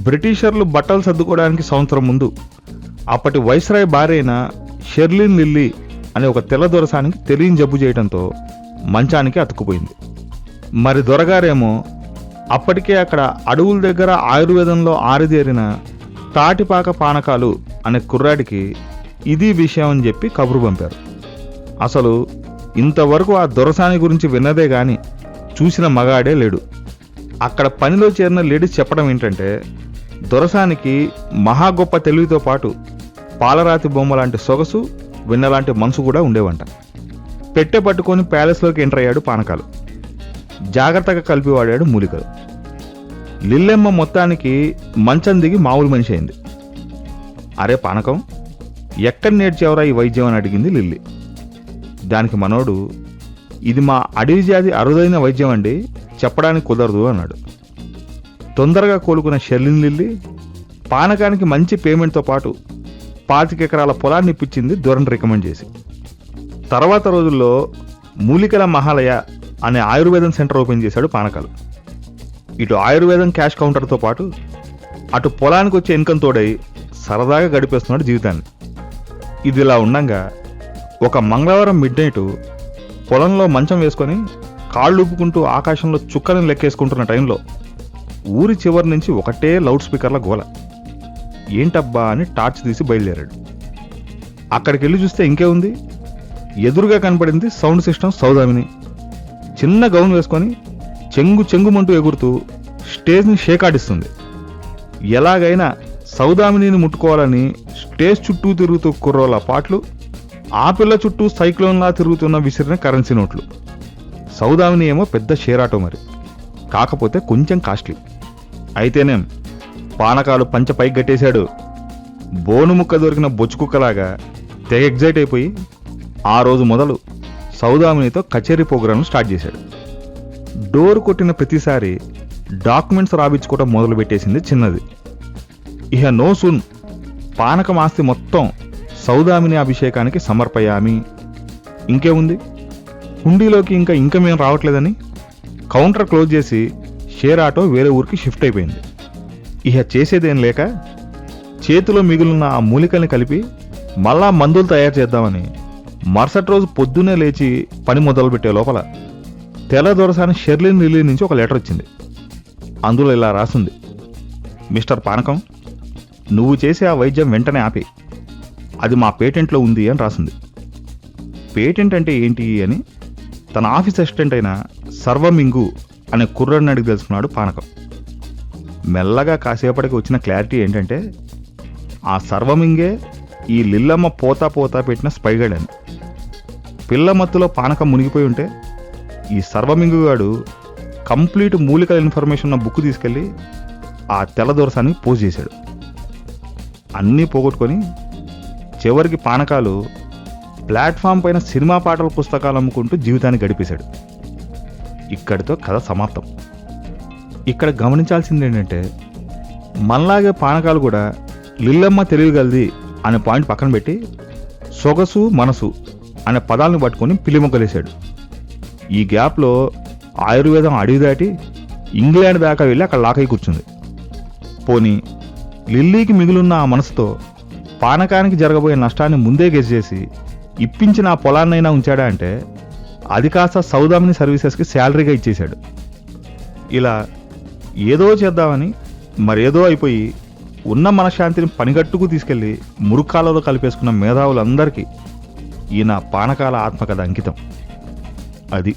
బ్రిటిషర్లు బట్టలు సర్దుకోవడానికి సంవత్సరం ముందు అప్పటి వైస్రాయ్ భార్య అయిన షెర్లిన్ లిల్లీ అనే ఒక తెల్ల దొరసానికి తెలియని జబ్బు చేయడంతో మంచానికి అతుక్కుపోయింది. మరి దొరగారేమో అప్పటికే అక్కడ అడవుల దగ్గర ఆయుర్వేదంలో ఆరిదేరిన తాటిపాక పానకాలు అనే కుర్రాడికి ఇది విషయం అని చెప్పి కబురు పంపారు. అసలు ఇంతవరకు ఆ దొరసాని గురించి విన్నదే గాని చూసిన మగాడే లేడు. అక్కడ పనిలో చేరిన లేడీస్ చెప్పడం ఏంటంటే, దొరసానికి మహా గొప్ప తెలివితో పాటు పాలరాతి బొమ్మ లాంటి సొగసు, విన్నలాంటి మనసు కూడా ఉండేవంట. పెట్టె పట్టుకొని ప్యాలెస్లోకి ఎంటర్ అయ్యాడు పానకాలు. జాగ్రత్తగా కలిపి వాడాడు మూలికలు. లిల్లెమ్మ మొత్తానికి మంచం దిగి మామూలు మనిషి అయింది. అరే పానకం, ఎక్కడ నేర్చేవరా ఈ వైద్యం అని అడిగింది లిల్లీ. దానికి మనోడు, ఇది మా అడవి జాతి అరుదైన వైద్యం అండి, చెప్పడానికి కుదరదు అన్నాడు. తొందరగా కోలుకున్న షెర్లిన్ లిల్లీ పానకానికి మంచి పేమెంట్తో పాటు 25 ఎకరాల పొలాన్ని ఇప్పించింది దొరని రికమెండ్ చేసి. తర్వాత రోజుల్లో మూలికల మహాలయ అనే ఆయుర్వేదం సెంటర్ ఓపెన్ చేశాడు పానకాలు. ఇటు ఆయుర్వేదం క్యాష్ కౌంటర్తో పాటు అటు పొలానికి వచ్చే ఇన్కమ్ తోడై సరదాగా గడిపేస్తున్నాడు జీవితాన్ని. ఇదిలా ఉండంగా ఒక మంగళవారం మిడ్ నైట్ పొలంలో మంచం వేసుకొని కాళ్ళు ఊపుకుంటూ ఆకాశంలో చుక్కలను లెక్కేసుకుంటున్న టైంలో ఊరి చివరి నుంచి ఒకటే లౌడ్ స్పీకర్ల గోల. ఏంటబ్బా అని టార్చ్ తీసి బయలుదేరాడు. అక్కడికి వెళ్ళి చూస్తే ఇంకే ఉంది, ఎదురుగా కనపడింది సౌండ్ సిస్టమ్ సౌదామిని. చిన్న గౌన్ వేసుకొని చెంగుమంటూ ఎగురుతూ స్టేజ్ని షేకాడిస్తుంది. ఎలాగైనా సౌదామినిని ముట్టుకోవాలని స్టేజ్ చుట్టూ తిరుగుతూ కుర్రోల పాటలు, ఆ పిల్ల చుట్టూ సైక్లోన్లా తిరుగుతున్న విసిరిన కరెన్సీ నోట్లు. సౌదామిని ఏమో పెద్ద షేరాటో మరి, కాకపోతే కొంచెం కాస్ట్లీ. అయితేనేం పానకాలు పంచ పైకి గట్టేశాడు. బోను ముక్క దొరికిన బొచ్చుకుక్కలాగా తెగ ఎగ్జైట్ అయిపోయి ఆ రోజు మొదలు సౌదామినితో కచేరీ ప్రోగ్రాంను స్టార్ట్ చేశాడు. డోర్ కొట్టిన ప్రతిసారి డాక్యుమెంట్స్ రాబించుకోవడం మొదలుపెట్టేసింది చిన్నది. ఇహ నో సూన్ పానకం ఆస్తి మొత్తం సౌదామిని అభిషేకానికి సమర్పయామి. ఇంకేముంది, హుండీలోకి ఇంకా ఇంకమేం రావట్లేదని కౌంటర్ క్లోజ్ చేసి షేర్ ఆటో వేరే ఊరికి షిఫ్ట్ అయిపోయింది. ఇహ చేసేదేం లేక చేతిలో మిగులున్న ఆ మూలికల్ని కలిపి మళ్ళా మందులు తయారు చేద్దామని మరుసటి రోజు పొద్దున్నే లేచి పని మొదలుపెట్టే లోపల తెల్ల దొరసాని షెర్లిన్ లిల్లీ నుంచి ఒక లెటర్ వచ్చింది. అందులో ఇలా రాసింది, మిస్టర్ పానకం, నువ్వు చేసే ఆ వైద్యం వెంటనే ఆపి, అది మా పేటెంట్లో ఉంది అని రాసింది. పేటెంట్ అంటే ఏంటి అని తన ఆఫీస్ అసిస్టెంట్ అయిన సర్వమింగు అనే కుర్రడిని అడిగి తెలుసుకున్నాడు పానకం. మెల్లగా కాసేపటికి వచ్చిన క్లారిటీ ఏంటంటే, ఆ సర్వమింగే ఈ లిల్లమ్మ పోతా పెట్టిన స్పైగడ్ అని. పిల్ల మత్తులో పానకం మునిగిపోయి ఉంటే ఈ సర్వమింగుగాడు కంప్లీట్ మూలికల ఇన్ఫర్మేషన్ ఉన్న బుక్ తీసుకెళ్ళి ఆ తెల్ల దొరసానికి పోస్ట్ చేశాడు. అన్నీ పోగొట్టుకొని చివరికి పానకాలు ప్లాట్ఫామ్ పైన సినిమా పాటల పుస్తకాలు అమ్ముకుంటూ జీవితాన్ని గడిపేశాడు. ఇక్కడితో కథ సమాప్తం. ఇక్కడ గమనించాల్సింది ఏంటంటే, మనలాగే పానకాలు కూడా లిల్లమ్మ తెలియగలది అనే పాయింట్ పక్కన పెట్టి సొగసు మనసు అనే పదాలను పట్టుకొని పిల్లిమొగ్గలేశాడు. ఈ గ్యాప్లో ఆయుర్వేదం అడవి దాటి ఇంగ్లాండ్ దాకా వెళ్ళి అక్కడ లాకై కూర్చుంది. పోనీ లిల్లీకి మిగులున్న ఆ మనసుతో పానకానికి జరగబోయే నష్టాన్ని ముందే గెస్ చేసి ఇప్పించిన ఆ పొలాన్నైనా ఉంచాడా అంటే అది కాస్త సౌదామిని సర్వీసెస్కి శాలరీగా ఇచ్చేశాడు. ఇలా ఏదో చేద్దామని మరేదో అయిపోయి ఉన్న మనశ్శాంతిని పనిగట్టుకు తీసుకెళ్లి మురుక్కాలలో కలిపేసుకున్న మేధావులందరికీ ఈయన పానకాల ఆత్మకథ అంకితం. అది